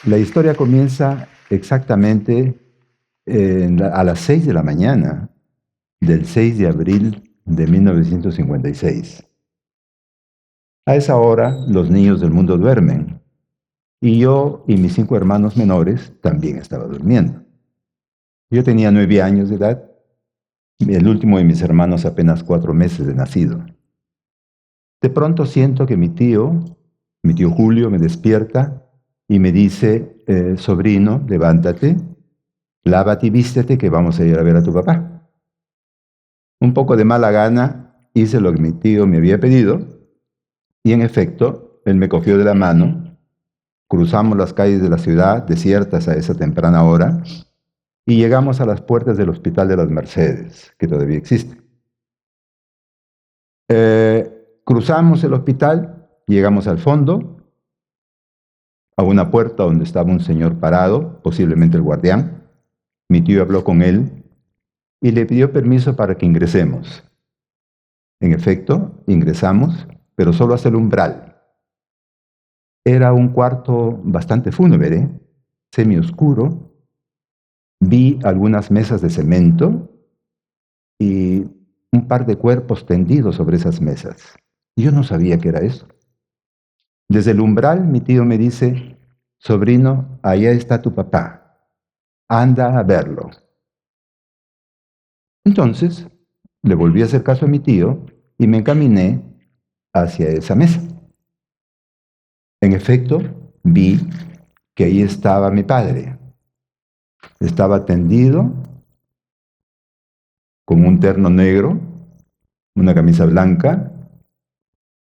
La historia comienza exactamente a las 6 de la mañana del 6 de abril de 1956. A esa hora los niños del mundo duermen y yo y mis 5 hermanos menores también estaba durmiendo. Yo tenía 9 años de edad, el último de mis hermanos apenas 4 meses de nacido. De pronto siento que mi tío Julio, me despierta y me dice, sobrino, levántate, lávate y vístete que vamos a ir a ver a tu papá. Un poco de mala gana hice lo que mi tío me había pedido y en efecto, él me cogió de la mano, cruzamos las calles de la ciudad, desiertas a esa temprana hora, y llegamos a las puertas del Hospital de las Mercedes, que todavía existe. Cruzamos el hospital, llegamos al fondo, a una puerta donde estaba un señor parado, posiblemente el guardián. Mi tío habló con él y le pidió permiso para que ingresemos. En efecto, ingresamos, pero solo hasta el umbral. Era un cuarto bastante fúnebre, semioscuro. Vi algunas mesas de cemento y un par de cuerpos tendidos sobre esas mesas. Yo no sabía qué era eso. Desde el umbral mi tío me dice, sobrino, allá está tu papá, anda a verlo. Entonces, le volví a hacer caso a mi tío y me encaminé hacia esa mesa. En efecto, vi que ahí estaba mi padre. Estaba tendido con un terno negro, una camisa blanca,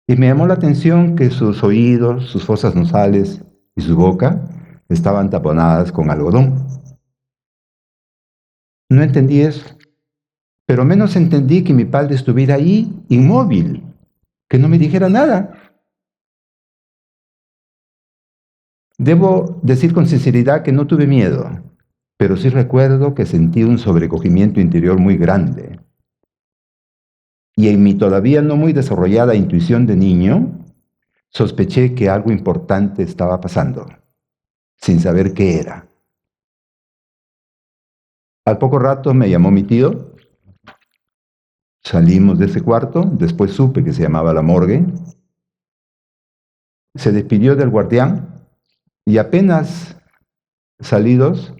y me llamó la atención que sus oídos, sus fosas nasales y su boca estaban taponadas con algodón. No entendí eso, pero menos entendí que mi padre estuviera ahí inmóvil, que no me dijera nada. Debo decir con sinceridad que no tuve miedo, pero sí recuerdo que sentí un sobrecogimiento interior muy grande. Y en mi todavía no muy desarrollada intuición de niño, sospeché que algo importante estaba pasando, sin saber qué era. Al poco rato me llamó mi tío, salimos de ese cuarto, después supe que se llamaba la morgue, se despidió del guardián y apenas salidos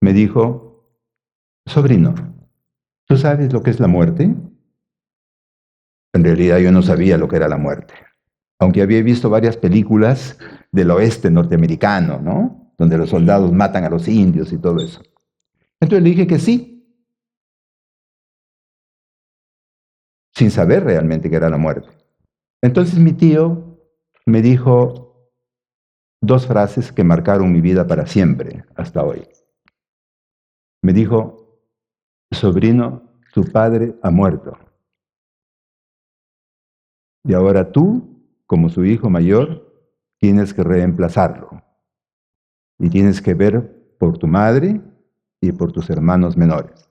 me dijo, sobrino, ¿tú sabes lo que es la muerte? En realidad yo no sabía lo que era la muerte, aunque había visto varias películas del oeste norteamericano, ¿no? Donde los soldados matan a los indios y todo eso. Entonces le dije que sí, sin saber realmente qué era la muerte. Entonces mi tío me dijo 2 frases que marcaron mi vida para siempre, hasta hoy. Me dijo, sobrino, tu padre ha muerto. Y ahora tú, como su hijo mayor, tienes que reemplazarlo. Y tienes que ver por tu madre y por tus hermanos menores.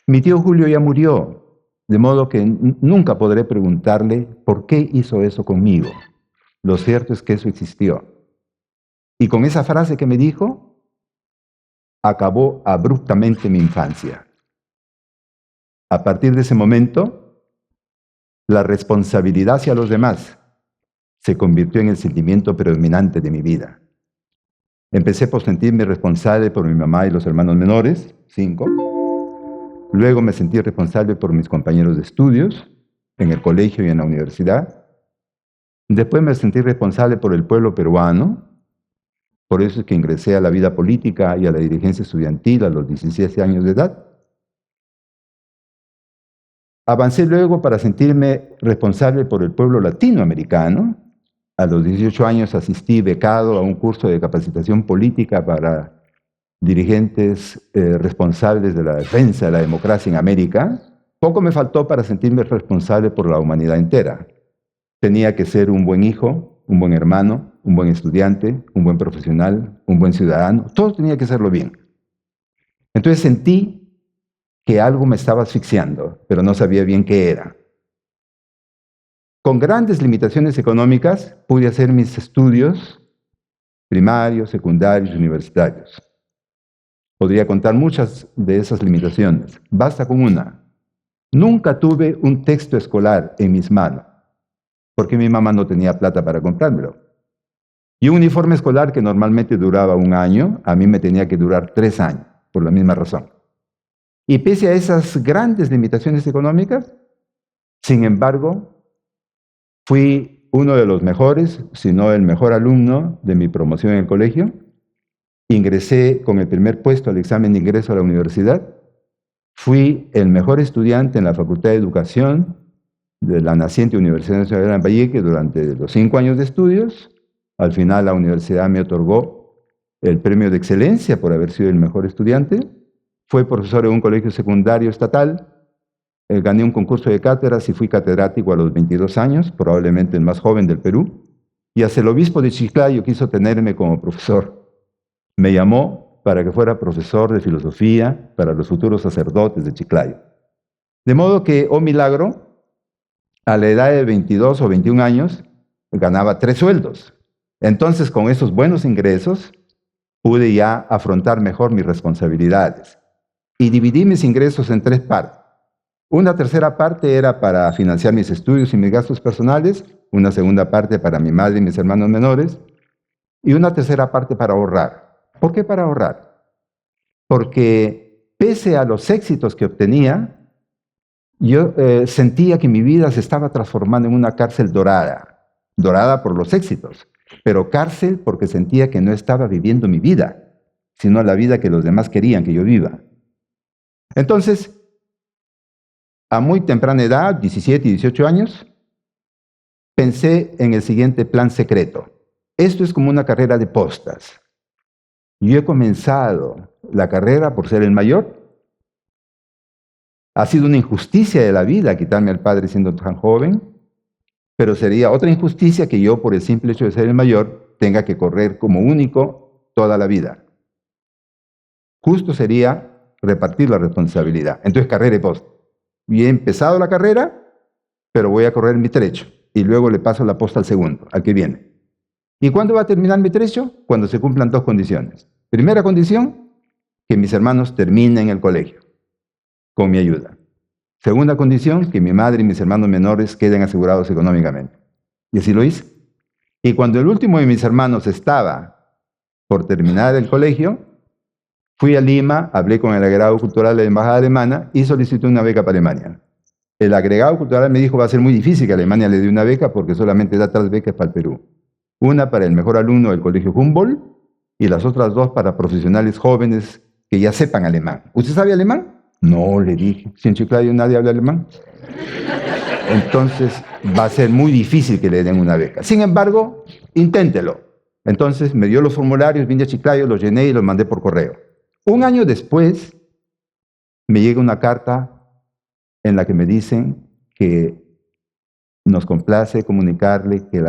Mi tío Julio ya murió, de modo que nunca podré preguntarle por qué hizo eso conmigo. Lo cierto es que eso existió. Y con esa frase que me dijo, acabó abruptamente mi infancia. A partir de ese momento, la responsabilidad hacia los demás se convirtió en el sentimiento predominante de mi vida. Empecé por sentirme responsable por mi mamá y los hermanos menores, 5. Luego me sentí responsable por mis compañeros de estudios, en el colegio y en la universidad. Después me sentí responsable por el pueblo peruano. Por eso es que ingresé a la vida política y a la dirigencia estudiantil a los 17 años de edad. Avancé luego para sentirme responsable por el pueblo latinoamericano. A los 18 años asistí becado a un curso de capacitación política para dirigentes responsables de la defensa de la democracia en América. Poco me faltó para sentirme responsable por la humanidad entera. Tenía que ser un buen hijo, un buen hermano, un buen estudiante, un buen profesional, un buen ciudadano. Todo tenía que hacerlo bien. Entonces sentí que algo me estaba asfixiando, pero no sabía bien qué era. Con grandes limitaciones económicas pude hacer mis estudios primarios, secundarios y universitarios. Podría contar muchas de esas limitaciones. Basta con una. Nunca tuve un texto escolar en mis manos, porque mi mamá no tenía plata para comprármelo. Y un uniforme escolar que normalmente duraba 1 año, a mí me tenía que durar 3 años, por la misma razón. Y pese a esas grandes limitaciones económicas, sin embargo, fui uno de los mejores, si no el mejor alumno de mi promoción en el colegio. Ingresé con el primer puesto al examen de ingreso a la universidad. Fui el mejor estudiante en la Facultad de Educación de la naciente Universidad Nacional de Lambayeque durante los 5 años de estudios. Al final la universidad me otorgó el premio de excelencia por haber sido el mejor estudiante. Fui profesor en un colegio secundario estatal. Gané un concurso de cátedras y fui catedrático a los 22 años, probablemente el más joven del Perú. Y hasta el obispo de Chiclayo quiso tenerme como profesor. Me llamó para que fuera profesor de filosofía para los futuros sacerdotes de Chiclayo. De modo que, oh milagro, a la edad de 22 o 21 años, ganaba 3 sueldos. Entonces, con esos buenos ingresos, pude ya afrontar mejor mis responsabilidades. Y dividí mis ingresos en 3 partes. Una tercera parte era para financiar mis estudios y mis gastos personales, una segunda parte para mi madre y mis hermanos menores, y una tercera parte para ahorrar. ¿Por qué para ahorrar? Porque pese a los éxitos que obtenía, yo sentía que mi vida se estaba transformando en una cárcel dorada, dorada por los éxitos, pero cárcel porque sentía que no estaba viviendo mi vida, sino la vida que los demás querían que yo viva. Entonces, a muy temprana edad, 17 y 18 años, pensé en el siguiente plan secreto. Esto es como una carrera de postas. Yo he comenzado la carrera por ser el mayor. Ha sido una injusticia de la vida quitarme al padre siendo tan joven, pero sería otra injusticia que yo, por el simple hecho de ser el mayor, tenga que correr como único toda la vida. Justo sería repartir la responsabilidad. Entonces, carrera y posta. Y he empezado la carrera, pero voy a correr mi trecho. Y luego le paso la posta al segundo, al que viene. ¿Y cuándo va a terminar mi trecho? Cuando se cumplan 2 condiciones. Primera condición, que mis hermanos terminen el colegio, con mi ayuda. Segunda condición, que mi madre y mis hermanos menores queden asegurados económicamente. Y así lo hice. Y cuando el último de mis hermanos estaba por terminar el colegio, fui a Lima, hablé con el agregado cultural de la Embajada Alemana y solicité una beca para Alemania. El agregado cultural me dijo, va a ser muy difícil que Alemania le dé una beca porque solamente da 3 becas para el Perú. Una para el mejor alumno del colegio Humboldt y las otras 2 para profesionales jóvenes que ya sepan alemán. ¿Usted sabe alemán? No, le dije. Si en Chiclayo nadie habla alemán. Entonces va a ser muy difícil que le den una beca. Sin embargo, inténtelo. Entonces me dio los formularios, vine a Chiclayo, los llené y los mandé por correo. 1 año después me llega una carta en la que me dicen que nos complace comunicarle que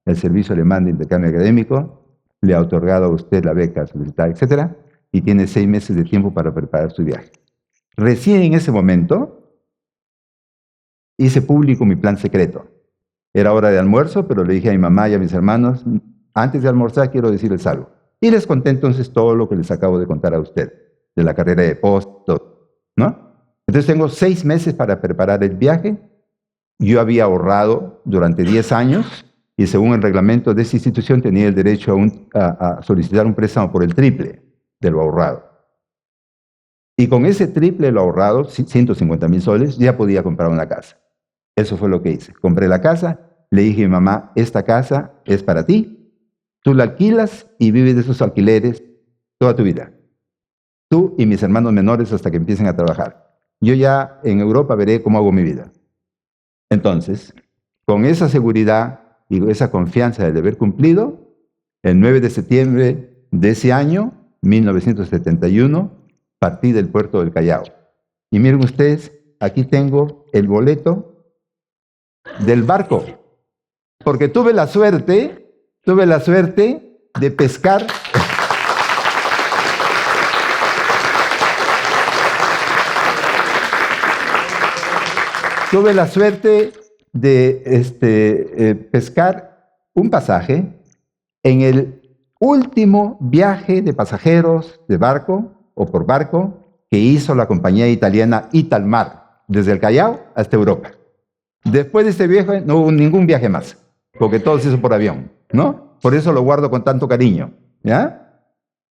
el Servicio Alemán de Intercambio Académico le ha otorgado a usted la beca solicitada, etc. Y tiene 6 meses de tiempo para preparar su viaje. Recién en ese momento hice público mi plan secreto. Era hora de almuerzo, pero le dije a mi mamá y a mis hermanos, antes de almorzar quiero decirles algo. Y les conté entonces todo lo que les acabo de contar a usted, de la carrera de post, ¿no? Entonces tengo 6 meses para preparar el viaje. Yo había ahorrado durante 10 años y según el reglamento de esa institución tenía el derecho a solicitar un préstamo por el triple de lo ahorrado. Y con ese triple de lo ahorrado, 150.000 soles, ya podía comprar una casa. Eso fue lo que hice. Compré la casa, le dije a mi mamá, esta casa es para ti, tú la alquilas y vives de esos alquileres toda tu vida. Tú y mis hermanos menores hasta que empiecen a trabajar. Yo ya en Europa veré cómo hago mi vida. Entonces, con esa seguridad y esa confianza de deber cumplido, el 9 de septiembre de ese año, 1971, partí del puerto del Callao. Y miren ustedes, aquí tengo el boleto del barco, porque tuve la suerte de pescar. Tuve la suerte de pescar un pasaje en el último viaje de pasajeros de barco o por barco que hizo la compañía italiana Italmar, desde el Callao hasta Europa. Después de este viaje no hubo ningún viaje más, porque todo se hizo por avión, ¿no? Por eso lo guardo con tanto cariño, ¿ya?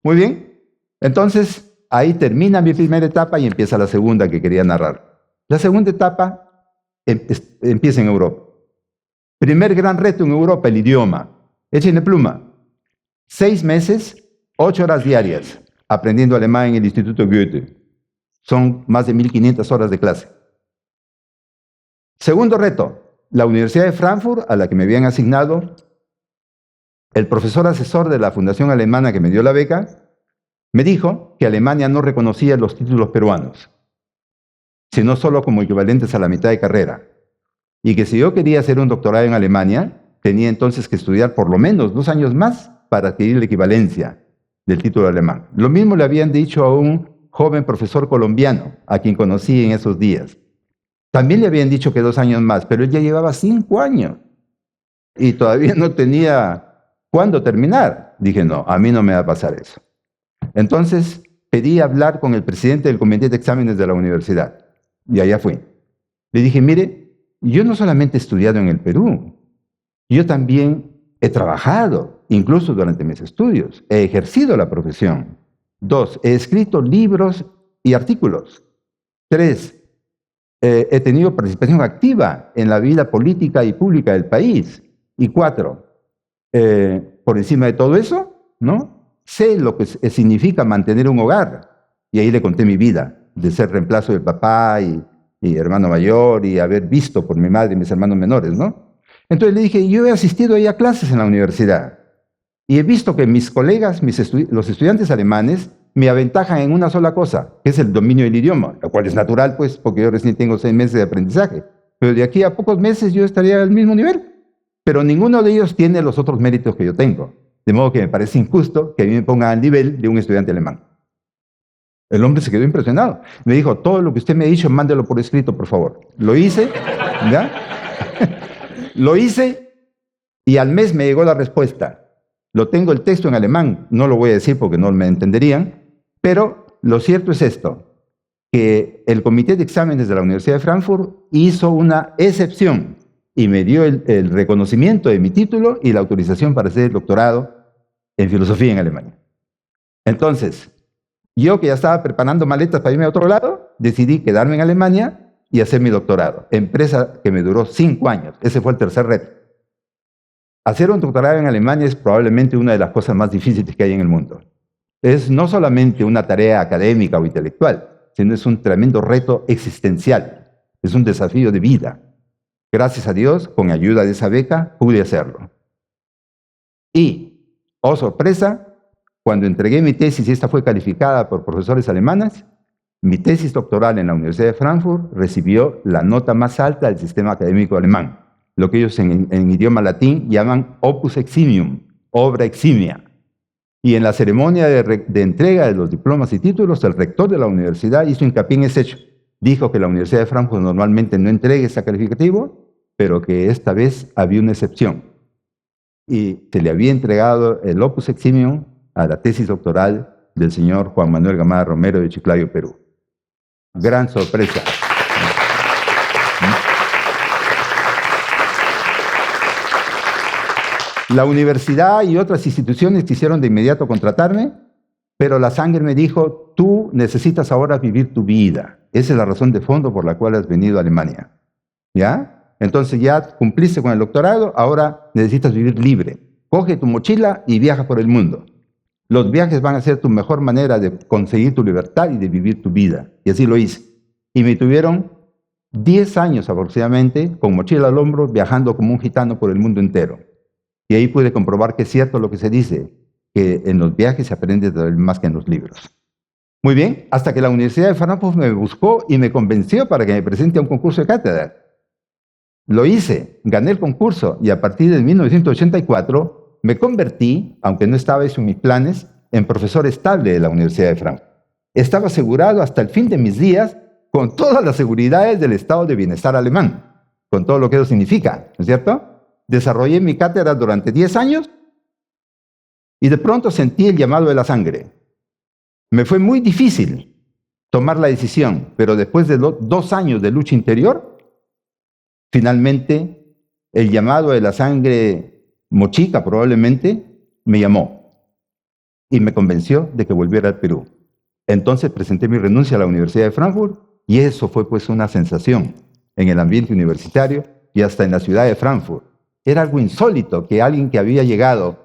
Muy bien. Entonces, ahí termina mi primera etapa y empieza la segunda que quería narrar. La segunda etapa empieza en Europa. Primer gran reto en Europa, el idioma. Échenle pluma. 6 meses, 8 horas diarias, aprendiendo alemán en el Instituto Goethe. Son más de 1500 horas de clase. Segundo reto, la Universidad de Frankfurt, a la que me habían asignado, el profesor asesor de la fundación alemana que me dio la beca, me dijo que Alemania no reconocía los títulos peruanos, sino solo como equivalentes a la mitad de carrera. Y que si yo quería hacer un doctorado en Alemania, tenía entonces que estudiar por lo menos 2 años más para adquirir la equivalencia del título alemán. Lo mismo le habían dicho a un joven profesor colombiano, a quien conocí en esos días. También le habían dicho que 2 años más, pero él ya llevaba 5 años y todavía no tenía cuándo terminar. Dije, no, a mí no me va a pasar eso. Entonces pedí hablar con el presidente del comité de exámenes de la universidad y allá fui. Le dije, mire, yo no solamente he estudiado en el Perú, yo también he trabajado, incluso durante mis estudios, he ejercido la profesión. 2, he escrito libros y artículos. 3, he tenido participación activa en la vida política y pública del país. Y 4, por encima de todo eso, ¿no? Sé lo que significa mantener un hogar. Y ahí le conté mi vida, de ser reemplazo del papá y hermano mayor, y haber visto por mi madre y mis hermanos menores, ¿no? Entonces le dije, yo he asistido ahí a clases en la universidad, y he visto que mis colegas, los estudiantes alemanes, me aventajan en una sola cosa, que es el dominio del idioma, lo cual es natural, pues, porque yo recién tengo 6 meses de aprendizaje. Pero de aquí a pocos meses yo estaría al mismo nivel. Pero ninguno de ellos tiene los otros méritos que yo tengo. De modo que me parece injusto que a mí me pongan al nivel de un estudiante alemán. El hombre se quedó impresionado. Me dijo, todo lo que usted me ha dicho, mándelo por escrito, por favor. Lo hice, ¿ya? Lo hice y al mes me llegó la respuesta. Lo tengo el texto en alemán, no lo voy a decir porque no me entenderían, pero lo cierto es esto, que el comité de exámenes de la Universidad de Frankfurt hizo una excepción y me dio el reconocimiento de mi título y la autorización para hacer el doctorado en filosofía en Alemania. Entonces, yo que ya estaba preparando maletas para irme a otro lado, decidí quedarme en Alemania y hacer mi doctorado, empresa que me duró 5 años. Ese fue el tercer reto. Hacer un doctorado en Alemania es probablemente una de las cosas más difíciles que hay en el mundo. Es no solamente una tarea académica o intelectual, sino es un tremendo reto existencial. Es un desafío de vida. Gracias a Dios, con ayuda de esa beca, pude hacerlo. Y, oh sorpresa, cuando entregué mi tesis y esta fue calificada por profesores alemanes, mi tesis doctoral en la Universidad de Frankfurt recibió la nota más alta del sistema académico alemán, lo que ellos en idioma latín llaman opus eximium, obra eximia. Y en la ceremonia de entrega de los diplomas y títulos, el rector de la universidad hizo hincapié en ese hecho. Dijo que la Universidad de Frankfurt normalmente no entrega ese calificativo, pero que esta vez había una excepción. Y se le había entregado el opus eximium a la tesis doctoral del señor Juan Manuel Gamada Romero de Chiclayo, Perú. Gran sorpresa. La universidad y otras instituciones quisieron de inmediato contratarme, pero la sangre me dijo, tú necesitas ahora vivir tu vida. Esa es la razón de fondo por la cual has venido a Alemania. ¿Ya? Entonces ya cumpliste con el doctorado, ahora necesitas vivir libre. Coge tu mochila y viaja por el mundo. Los viajes van a ser tu mejor manera de conseguir tu libertad y de vivir tu vida. Y así lo hice. Y me tuvieron 10 años aproximadamente, con mochila al hombro, viajando como un gitano por el mundo entero. Y ahí pude comprobar que es cierto lo que se dice, que en los viajes se aprende más que en los libros. Muy bien, hasta que la Universidad de Frankfurt me buscó y me convenció para que me presente a un concurso de cátedra. Lo hice, gané el concurso y a partir de 1984 me convertí, aunque no estaba eso en mis planes, en profesor estable de la Universidad de Frankfurt. Estaba asegurado hasta el fin de mis días con todas las seguridades del estado de bienestar alemán, con todo lo que eso significa, ¿no es cierto? Desarrollé mi cátedra durante 10 años y de pronto sentí el llamado de la sangre. Me fue muy difícil tomar la decisión, pero después de 2 años de lucha interior, finalmente el llamado de la sangre mochica probablemente me llamó y me convenció de que volviera al Perú. Entonces presenté mi renuncia a la Universidad de Frankfurt y eso fue pues una sensación en el ambiente universitario y hasta en la ciudad de Frankfurt. Era algo insólito que alguien que había llegado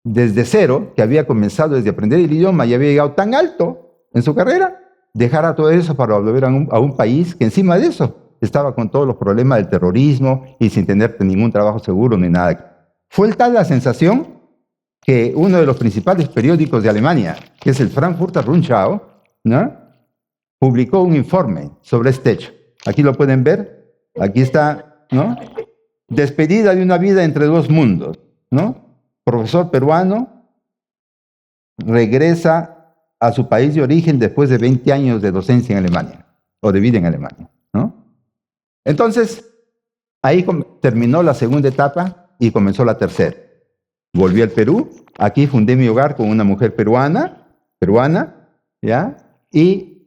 desde cero, que había comenzado desde aprender el idioma y había llegado tan alto en su carrera, dejara todo eso para volver a un país que encima de eso estaba con todos los problemas del terrorismo y sin tener ningún trabajo seguro ni nada. Fue tal la sensación que uno de los principales periódicos de Alemania, que es el Frankfurter Rundschau, ¿no?, publicó un informe sobre este hecho. Aquí lo pueden ver, aquí está, ¿no?, despedida de una vida entre dos mundos, ¿no? Profesor peruano regresa a su país de origen después de 20 años de docencia en Alemania, o de vida en Alemania, ¿no? Entonces, ahí terminó la segunda etapa y comenzó la tercera. Volví al Perú, aquí fundé mi hogar con una mujer peruana, ¿ya? Y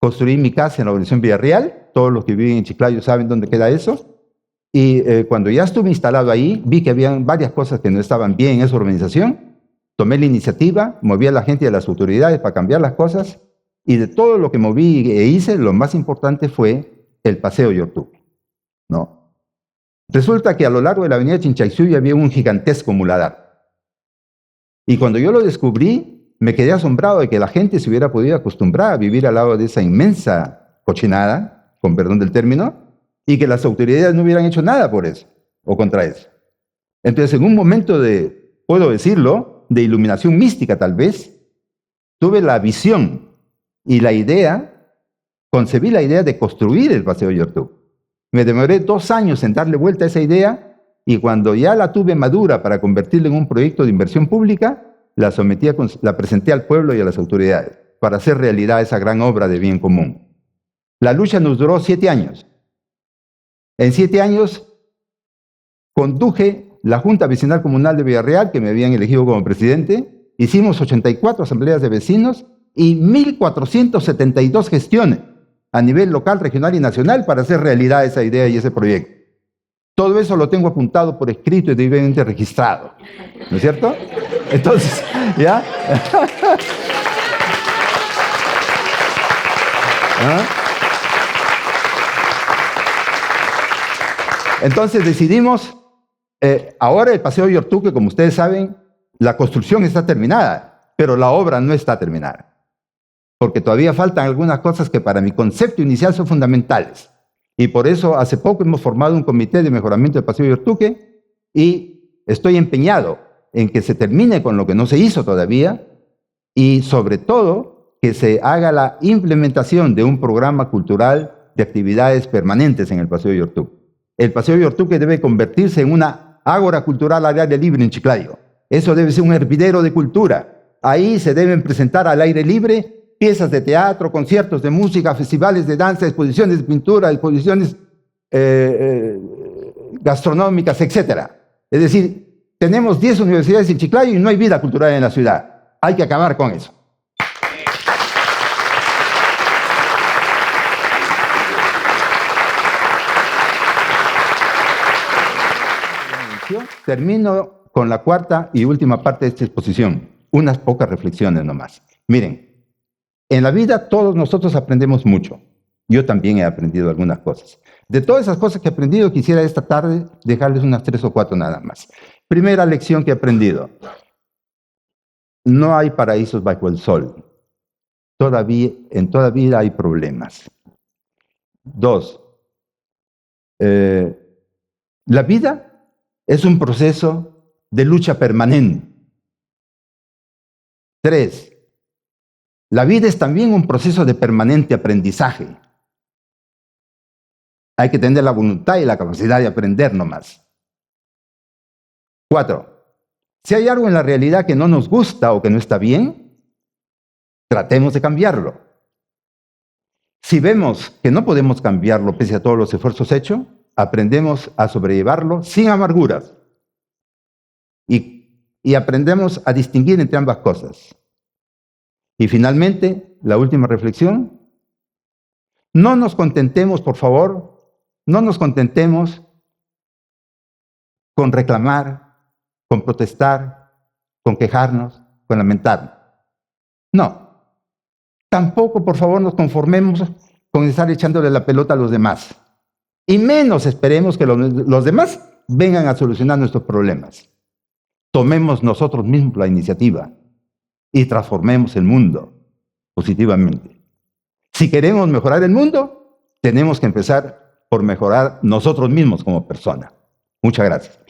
construí mi casa en la Organización Villarreal. Todos los que viven en Chiclayo saben dónde queda eso. Y cuando ya estuve instalado ahí, vi que había varias cosas que no estaban bien en esa organización. Tomé la iniciativa, moví a la gente y a las autoridades para cambiar las cosas. Y de todo lo que moví e hice, lo más importante fue el Paseo Yortuque, ¿no? Resulta que a lo largo de la avenida Chinchaysuyo había un gigantesco muladar. Y cuando yo lo descubrí, me quedé asombrado de que la gente se hubiera podido acostumbrar a vivir al lado de esa inmensa cochinada, con perdón del término, y que las autoridades no hubieran hecho nada por eso, o contra eso. Entonces, en un momento de, puedo decirlo, de iluminación mística tal vez, tuve la visión y la idea, concebí la idea de construir el Paseo Yortuque. Me demoré 2 años en darle vuelta a esa idea, y cuando ya la tuve madura para convertirla en un proyecto de inversión pública, la presenté al pueblo y a las autoridades, para hacer realidad esa gran obra de bien común. La lucha nos duró 7 años. En 7 años conduje la Junta Vecinal Comunal de Villarreal, que me habían elegido como presidente. Hicimos 84 asambleas de vecinos y 1.472 gestiones a nivel local, regional y nacional para hacer realidad esa idea y ese proyecto. Todo eso lo tengo apuntado por escrito y debidamente registrado, ¿no es cierto? Entonces, ¿ya? ¿Ah? Entonces decidimos, ahora el Paseo Yortuque, como ustedes saben, la construcción está terminada, pero la obra no está terminada, porque todavía faltan algunas cosas que para mi concepto inicial son fundamentales. Y por eso hace poco hemos formado un comité de mejoramiento del Paseo Yortuque y estoy empeñado en que se termine con lo que no se hizo todavía y sobre todo que se haga la implementación de un programa cultural de actividades permanentes en el Paseo Yortuque. El Paseo Yortuque debe convertirse en una ágora cultural al aire libre en Chiclayo. Eso debe ser un hervidero de cultura. Ahí se deben presentar al aire libre piezas de teatro, conciertos de música, festivales de danza, exposiciones de pintura, exposiciones gastronómicas, etc. Es decir, tenemos 10 universidades en Chiclayo y no hay vida cultural en la ciudad. Hay que acabar con eso. Termino con la cuarta y última parte de esta exposición. Unas pocas reflexiones nomás. Miren, en la vida todos nosotros aprendemos mucho. Yo también he aprendido algunas cosas. De todas esas cosas que he aprendido, quisiera esta tarde dejarles unas 3 o 4 nada más. Primera lección que he aprendido. No hay paraísos bajo el sol. En toda vida hay problemas. 2. La vida es un proceso de lucha permanente. 3. La vida es también un proceso de permanente aprendizaje. Hay que tener la voluntad y la capacidad de aprender nomás. 4. Si hay algo en la realidad que no nos gusta o que no está bien, tratemos de cambiarlo. Si vemos que no podemos cambiarlo pese a todos los esfuerzos hechos, aprendemos a sobrellevarlo sin amarguras. y aprendemos a distinguir entre ambas cosas. Y finalmente, la última reflexión, no nos contentemos, por favor, no nos contentemos con reclamar, con protestar, con quejarnos, con lamentarnos. No, tampoco, por favor, nos conformemos con estar echándole la pelota a los demás. Y menos esperemos que los demás vengan a solucionar nuestros problemas. Tomemos nosotros mismos la iniciativa y transformemos el mundo positivamente. Si queremos mejorar el mundo, tenemos que empezar por mejorar nosotros mismos como personas. Muchas gracias.